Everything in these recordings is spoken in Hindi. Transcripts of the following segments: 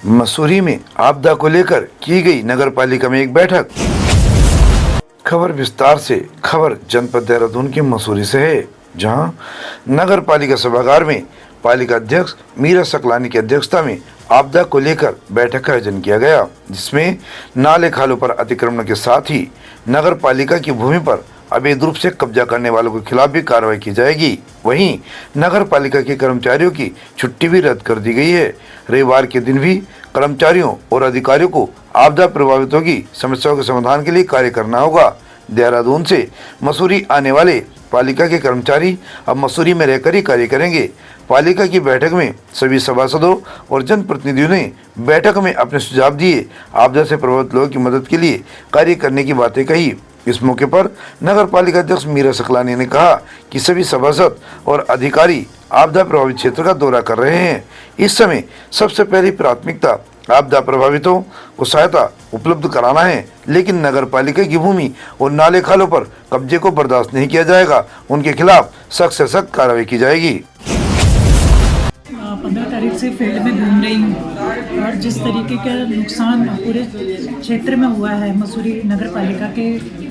मसूरी में आपदा को लेकर की गई नगर पालिका में एक बैठक। खबर विस्तार से। खबर जनपद देहरादून के मसूरी से है, जहां नगर पालिका सभागार में पालिका अध्यक्ष मीरा सकलानी की अध्यक्षता में आपदा को लेकर बैठक का आयोजन किया गया, जिसमें नाले खालों पर अतिक्रमण के साथ ही नगर पालिका की भूमि पर अवैध रूप से कब्जा करने वालों के खिलाफ भी कार्रवाई की जाएगी। वहीं नगर पालिका के कर्मचारियों की छुट्टी भी रद्द कर दी गई है। रविवार के दिन भी कर्मचारियों और अधिकारियों को आपदा प्रभावितों की समस्याओं के समाधान के लिए कार्य करना होगा। देहरादून से मसूरी आने वाले पालिका के कर्मचारी अब मसूरी में रहकर ही कार्य करेंगे। पालिका की बैठक में सभी सभासदों और जनप्रतिनिधियों ने बैठक में अपने सुझाव दिए। आपदा से प्रभावित लोगों की मदद के लिए कार्य करने की बातें कही। इस मौके पर नगर पालिका अध्यक्ष मीरा सकलानी ने कहा कि सभी सभासद और अधिकारी आपदा प्रभावित क्षेत्र का दौरा कर रहे हैं। इस समय सबसे पहली प्राथमिकता आपदा प्रभावितों को सहायता उपलब्ध कराना है, लेकिन नगर पालिका की भूमि और नाले खालों पर कब्जे को बर्दाश्त नहीं किया जाएगा। उनके खिलाफ सख्त से सख्त कार्रवाई की जाएगी। 15 तारीख से फील्ड में घूम रही हूँ और जिस तरीके का नुकसान पूरे क्षेत्र में हुआ है मसूरी नगर पालिका के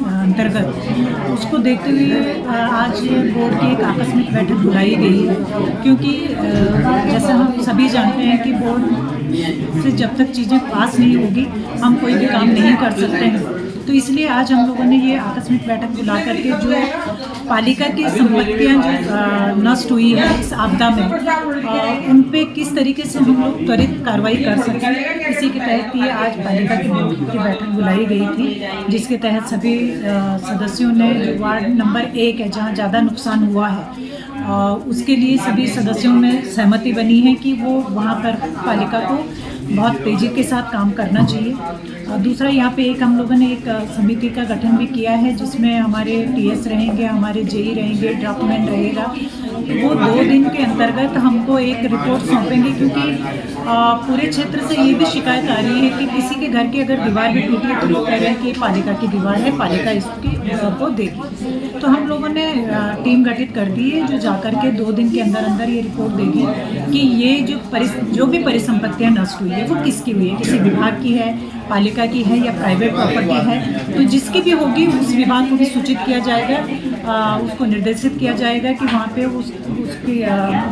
अंतर्गत, उसको देखते हुए आज बोर्ड की एक आकस्मिक बैठक बुलाई गई है। क्योंकि जैसा हम सभी जानते हैं कि बोर्ड से जब तक चीज़ें पास नहीं होगी हम कोई भी काम नहीं कर सकते हैं। तो इसलिए आज हम लोगों ने ये आकस्मिक बैठक बुला करके जो पालिका की संपत्तियां जो नष्ट हुई है इस आपदा में, उन पे किस तरीके से हम लोग त्वरित कार्रवाई कर सकें, इसी के तहत ये आज पालिका की बैठक बुलाई गई थी, जिसके तहत सभी सदस्यों ने जो वार्ड नंबर 1 है जहाँ ज़्यादा नुकसान हुआ है, उसके लिए सभी सदस्यों में सहमति बनी है कि वो वहाँ पर पालिका को बहुत तेज़ी के साथ काम करना चाहिए। दूसरा, यहाँ पे एक हम लोगों ने एक समिति का गठन भी किया है, जिसमें हमारे टीएस रहेंगे, हमारे जेई रहेंगे, ड्राफ्टमैन रहेगा। वो 2 दिन के अंतर्गत हमको एक रिपोर्ट सौंपेंगे, क्योंकि पूरे क्षेत्र से ये भी शिकायत आ रही है कि किसी के घर की अगर दीवार भी टूटी है तो लोग कह रहे हैं कि पालिका की दीवार है, पालिका इसकी को देगी। तो हम लोगों ने टीम गठित कर दी है, जो जाकर के 2 दिन के अंदर अंदर ये रिपोर्ट देगी कि ये जो भी परिसंपत्तियाँ नष्ट हुई है वो किसकी हुई है, किसी विभाग की है, पालिका की है या प्राइवेट प्रॉपर्टी है। तो जिसकी भी होगी उस विभाग को भी सूचित किया जाएगा, उसको निर्देशित किया जाएगा कि वहाँ पे उसकी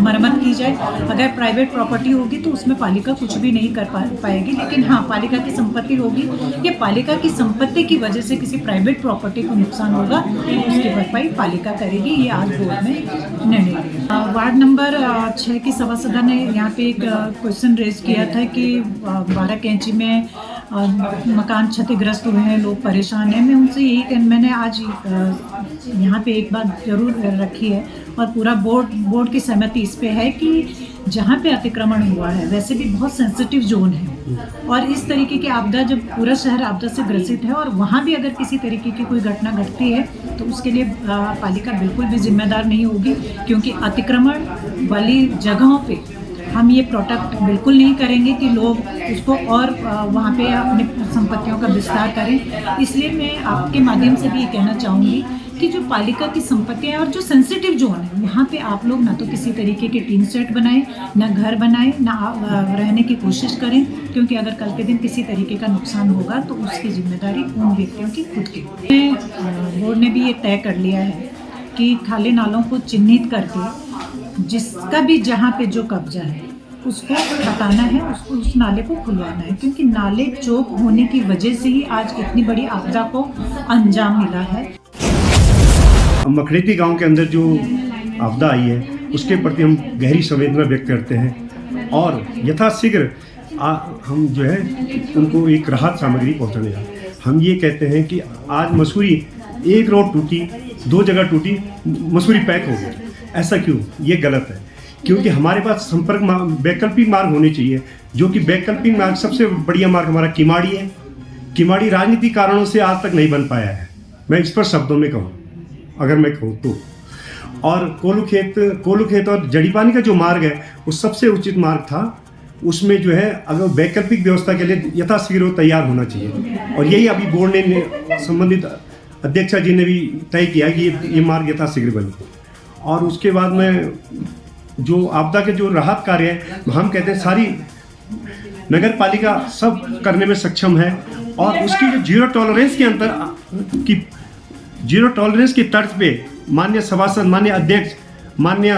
मरम्मत की जाए। अगर प्राइवेट प्रॉपर्टी होगी तो उसमें पालिका कुछ भी नहीं कर पाएगी, लेकिन हाँ, पालिका की संपत्ति होगी या पालिका की संपत्ति की वजह से किसी प्राइवेट प्रॉपर्टी को नुकसान होगा तो उसकी भरपाई पालिका करेगी। ये आज बोर्ड में निर्णय लिया। वार्ड नंबर 6 की सभासदा ने यहाँ पे एक क्वेश्चन रेज किया था कि 12 कैंची में मकान क्षतिग्रस्त हुए हैं, लोग परेशान हैं। मैं उनसे यही मैंने आज यहाँ पे एक बात जरूर रखी है और पूरा बोर्ड की सहमति इस पे है कि जहाँ पे अतिक्रमण हुआ है वैसे भी बहुत सेंसिटिव जोन है, और इस तरीके की आपदा जब पूरा शहर आपदा से ग्रसित है और वहाँ भी अगर किसी तरीके की कोई घटना घटती है तो उसके लिए पालिका बिल्कुल भी जिम्मेदार नहीं होगी, क्योंकि अतिक्रमण वाली जगहों पे हम ये प्रोटेक्ट बिल्कुल नहीं करेंगे कि लोग उसको और वहाँ पे अपनी संपत्तियों का विस्तार करें। इसलिए मैं आपके माध्यम से भी ये कहना चाहूँगी कि जो पालिका की संपत्तियाँ और जो सेंसिटिव जोन है वहाँ पे आप लोग ना तो किसी तरीके के टीन सेट बनाएं, ना घर बनाएं, ना रहने की कोशिश करें, क्योंकि अगर कल के दिन किसी तरीके का नुकसान होगा तो उसकी जिम्मेदारी उन व्यक्तियों की खुद की। बोर्ड ने भी ये तय कर लिया है कि खाली नालों को चिन्हित करके जिसका भी जहाँ पे जो कब्जा है उसको हटाना है, उसको उस नाले को खुलवाना है, क्योंकि नाले चौक होने की वजह से ही आज इतनी बड़ी आपदा को अंजाम मिला है। मखरेती गांव के अंदर जो आपदा आई है उसके प्रति हम गहरी संवेदना व्यक्त करते हैं और यथाशीघ्र हम जो है उनको एक राहत सामग्री पहुंचाने जा रहे हैं। हम ये कहते हैं कि आज मसूरी एक रोड टूटी, 2 जगह टूटी, मसूरी पैक हो गया। ऐसा क्यों? ये गलत है, क्योंकि हमारे पास संपर्क वैकल्पिक मार्ग होने चाहिए, जो कि वैकल्पिक मार्ग सबसे बढ़िया मार्ग हमारा किमाड़ी है। किमाड़ी राजनीतिक कारणों से आज तक नहीं बन पाया है, मैं इस पर शब्दों में कहूँ अगर मैं कहूँ तो। और कोलू खेत और जड़ीपानी का जो मार्ग है वो सबसे उचित मार्ग था, उसमें जो है अगर वैकल्पिक व्यवस्था के लिए यथाशीघ्र तैयार होना चाहिए। और यही अभी बोर्ड ने संबंधित अध्यक्षा जी ने भी तय किया कि ये मार्ग यथाशीघ्र बने। और उसके बाद में जो आपदा के जो राहत कार्य है हम कहते हैं सारी नगर पालिका सब करने में सक्षम है और उसकी जो जीरो टॉलरेंस की तर्ज पे माननीय सभासद, माननीय अध्यक्ष, माननीय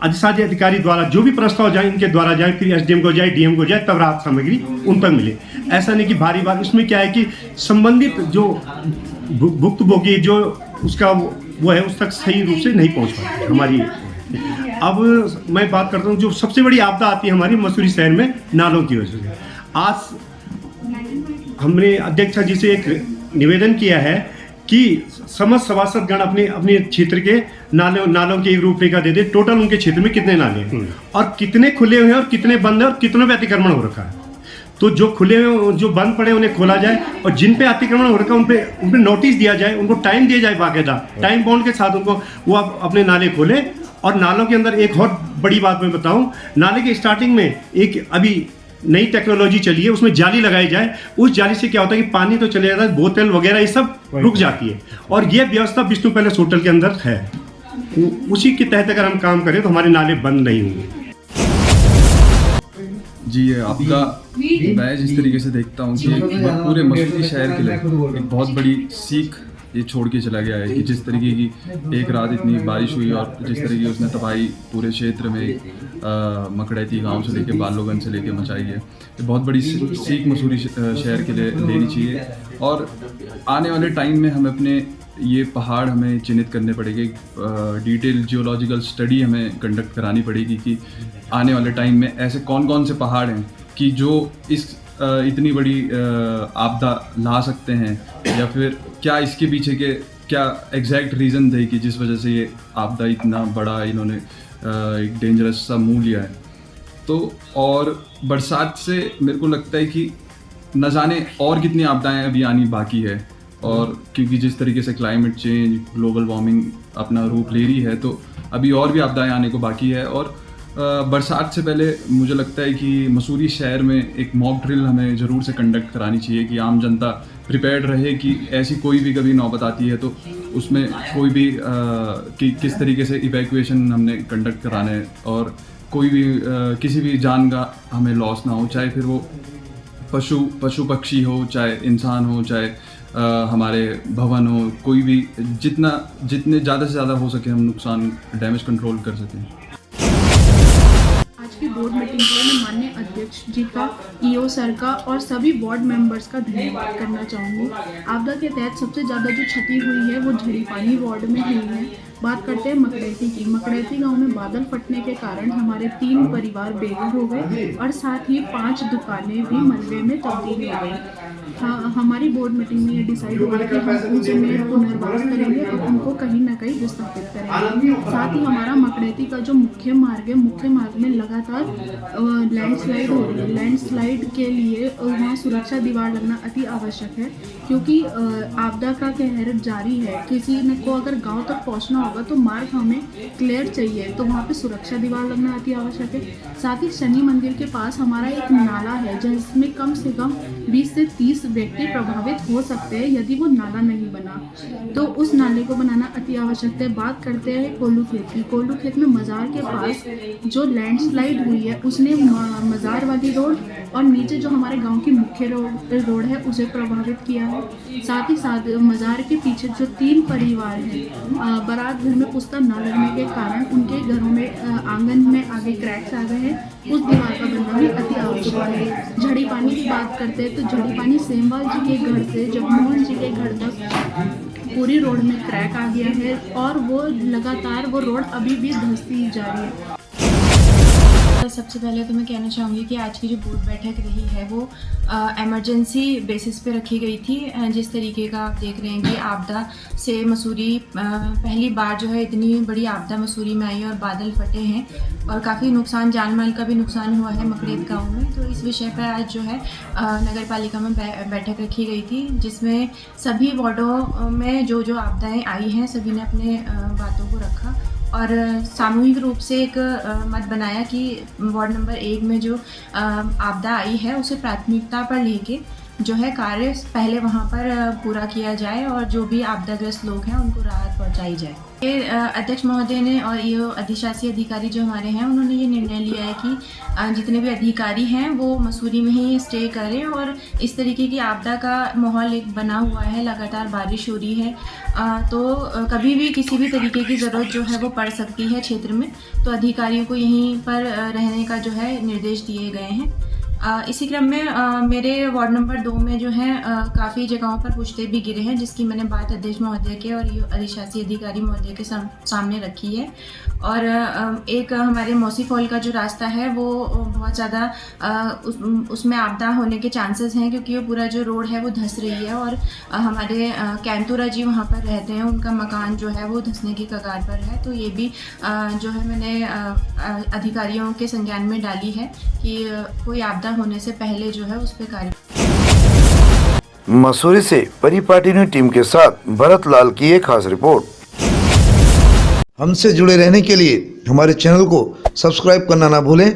अधिशासी अधिकारी द्वारा जो भी प्रस्ताव जाए इनके द्वारा जाए, फिर एसडीएम को जाए, डीएम को जाए, तब राहत सामग्री उन तक मिले। ऐसा नहीं कि भारी बात। इसमें क्या है कि संबंधित जो भुक्तभोगी जो उसका वो है उस तक सही रूप से नहीं पहुंच पाती हमारी। अब मैं बात करता हूँ, जो सबसे बड़ी आपदा आती है हमारी मसूरी शहर में नालों की वजह से। आज हमने अध्यक्ष जी से एक निवेदन किया है कि समस्त सभासदगण अपने अपने क्षेत्र के नालों की एक रूपरेखा दे दे। टोटल उनके क्षेत्र में कितने नाले हैं और कितने खुले हुए हैं और कितने बंद हैं और कितनों पे अतिक्रमण हो रखा है। तो जो खुले हुए, जो बंद पड़े उन्हें खोला जाए और जिन पे अतिक्रमण हो रखा है उन पे नोटिस दिया जाए, उनको टाइम दिया जाए, बाकायदा टाइम बाउंड के साथ उनको वो अपने नाले खोले। और नालों के अंदर एक और बड़ी बात मैं बताऊं, नाले के स्टार्टिंग में एक अभी नई टेक्नोलॉजी चली है, उसमें जाली लगाई जाए। उस जाली से क्या होता है कि पानी तो चले जाता है, बोतल वगैरह ये सब रुक जाती है। और ये व्यवस्था विष्णु पैलेस होटल के अंदर है। उसी के तहत अगर हम काम करें तो हमारे नाले बंद नहीं होंगे। जी, ये आपदा मैं जिस तरीके से देखता हूँ कि पूरे मसूरी शहर के लिए एक बहुत बड़ी सीख ये छोड़ के चला गया है कि जिस तरीके की एक रात इतनी बारिश हुई और जिस तरीके उसने तबाही पूरे क्षेत्र में मकड़ैती गांव से लेके बालोगंज से लेके मचाई है। ये बहुत बड़ी सीख मसूरी शहर के लिए लेनी चाहिए। और आने वाले टाइम में हमें अपने ये पहाड़ हमें चिन्हित करने पड़ेंगे, डिटेल जियोलॉजिकल स्टडी हमें कंडक्ट करानी पड़ेगी कि आने वाले टाइम में ऐसे कौन कौन से पहाड़ हैं कि जो इस इतनी बड़ी आपदा ला सकते हैं, या फिर क्या इसके पीछे के क्या एग्जैक्ट रीज़न थे कि जिस वजह से ये आपदा इतना बड़ा इन्होंने एक डेंजरस सा मुँह लिया है। तो और बरसात से मेरे को लगता है कि न जाने और कितनी आपदाएं अभी आनी बाकी है। और क्योंकि जिस तरीके से क्लाइमेट चेंज, ग्लोबल वार्मिंग अपना रूप ले रही है, तो अभी और भी आपदाएं आने को बाकी है। और बरसात से पहले मुझे लगता है कि मसूरी शहर में एक मॉक ड्रिल हमें ज़रूर से कंडक्ट करानी चाहिए कि आम जनता प्रिपेयर्ड रहे कि ऐसी कोई भी कभी नौबत आती है तो उसमें कोई भी कि किस तरीके से इवैक्यूएशन हमने कंडक्ट कराना है और कोई भी किसी भी जान का हमें लॉस ना हो, चाहे फिर वो पशु पक्षी हो, चाहे इंसान हो, चाहे हमारे भवन हो, कोई भी जितने ज़्यादा से ज़्यादा हो सके हम नुकसान डैमेज कंट्रोल कर सकें। आज की बोर्ड मीटिंग के लिए मैं माननीय अध्यक्ष जी का, ईओ सर का और सभी वार्ड मेंबर्स का धन्यवाद करना चाहूँगी। आपदा के तहत सबसे ज़्यादा जो क्षति हुई है वो झड़ी पानी वार्ड में हुई है। बात करते हैं मकड़ैती की। मकड़ैती गांव में बादल फटने के कारण हमारे 3 परिवार बेघर हो गए और साथ ही 5 दुकानें भी मलबे में तब्दील हो गई। हाँ, हमारी बोर्ड मीटिंग में ये डिसाइड हुआ कि हम उनमें पुनर्वास करेंगे और उनको कहीं ना कहीं विस्थापित करेंगे। साथ ही हमारा मकड़ैती का जो मुख्य मार्ग है, मुख्य मार्ग में लगातार लैंडस्लाइड हो रही है। लैंडस्लाइड के लिए वहाँ सुरक्षा दीवार लगना अति आवश्यक है, क्योंकि आपदा का कहर जारी है। किसी ने को अगर गांव तक पहुंचना होगा तो मार्ग हमें क्लियर चाहिए, तो वहाँ पे सुरक्षा दीवार लगना अति आवश्यक है। साथ ही शनि मंदिर के पास हमारा एक नाला है जिसमें कम से कम 20 से 30 व्यक्ति प्रभावित हो सकते हैं यदि वो नाला नहीं बना, तो उस नाले को बनाना अति आवश्यक है। बात करते हैं कोल्लू खेत की। कोल्लू खेत में मज़ार के पास जो लैंडस्लाइड हुई है उसने मज़ार वाली रोड और नीचे जो हमारे गांव की मुख्य रोड है उसे प्रभावित किया है। साथ ही साथ मज़ार के पीछे जो 3 परिवार हैं, बारात घर में पुस्ता न लगने के कारण उनके घरों में आंगन में आगे क्रैक्स आ गए हैं, उस दीवार का बनना भी अति आवश्यक है। झड़ी पानी की बात करते हैं तो झड़ी पानी सेमवाल जी के घर से जगमोहन जी के घर तक पूरी रोड में क्रैक आ गया है और वो लगातार वो रोड अभी भी धंसती जा रही है। सबसे पहले तो मैं कहना चाहूँगी कि आज की जो बोर्ड बैठक रही है वो इमरजेंसी बेसिस पे रखी गई थी। जिस तरीके का आप देख रहे हैं कि आपदा से मसूरी पहली बार जो है इतनी बड़ी आपदा मसूरी में आई और बादल फटे हैं और काफ़ी नुकसान, जान माल का भी नुकसान हुआ है मकड़ैत गाँव में। तो इस विषय पर आज जो है नगर पालिका में बैठक रखी गई थी, जिसमें सभी वार्डों में जो जो आपदाएँ आई हैं सभी ने अपने बातों को रखा और सामूहिक रूप से एक मत बनाया कि वार्ड नंबर 1 में जो आपदा आई है उसे प्राथमिकता पर लेके जो है कार्य पहले वहाँ पर पूरा किया जाए और जो भी आपदाग्रस्त लोग हैं उनको राहत पहुँचाई जाए। ये अध्यक्ष महोदय ने और ये अधिशासी अधिकारी जो हमारे हैं उन्होंने ये निर्णय लिया है कि जितने भी अधिकारी हैं वो मसूरी में ही स्टे करें और इस तरीके की आपदा का माहौल एक बना हुआ है, लगातार बारिश हो रही है, तो कभी भी किसी भी तरीके की ज़रूरत जो है वो पड़ सकती है क्षेत्र में, तो अधिकारियों को यहीं पर रहने का जो है निर्देश दिए गए हैं। इसी क्रम में मेरे वार्ड नंबर 2 में जो है काफ़ी जगहों पर पुश्ते भी गिरे हैं, जिसकी मैंने बात अध्यक्ष महोदय के और ये अधिशासी अधिकारी महोदय के सामने रखी है। और एक हमारे मौसी फॉल का जो रास्ता है वो बहुत ज़्यादा उसमें आपदा होने के चांसेस हैं, क्योंकि वो पूरा जो रोड है वो धंस रही है और हमारे कैंतुरा जी वहाँ पर रहते हैं, उनका मकान जो है वो धंसने की कगार पर है। तो ये भी जो है मैंने अधिकारियों के संज्ञान में डाली है कि कोई आपदा होने से पहले जो है उस पर कार्य। मसूरी से परिपाटी न्यूज़ टीम के साथ भरत लाल की एक खास रिपोर्ट। हमसे जुड़े रहने के लिए हमारे चैनल को सब्सक्राइब करना ना भूलें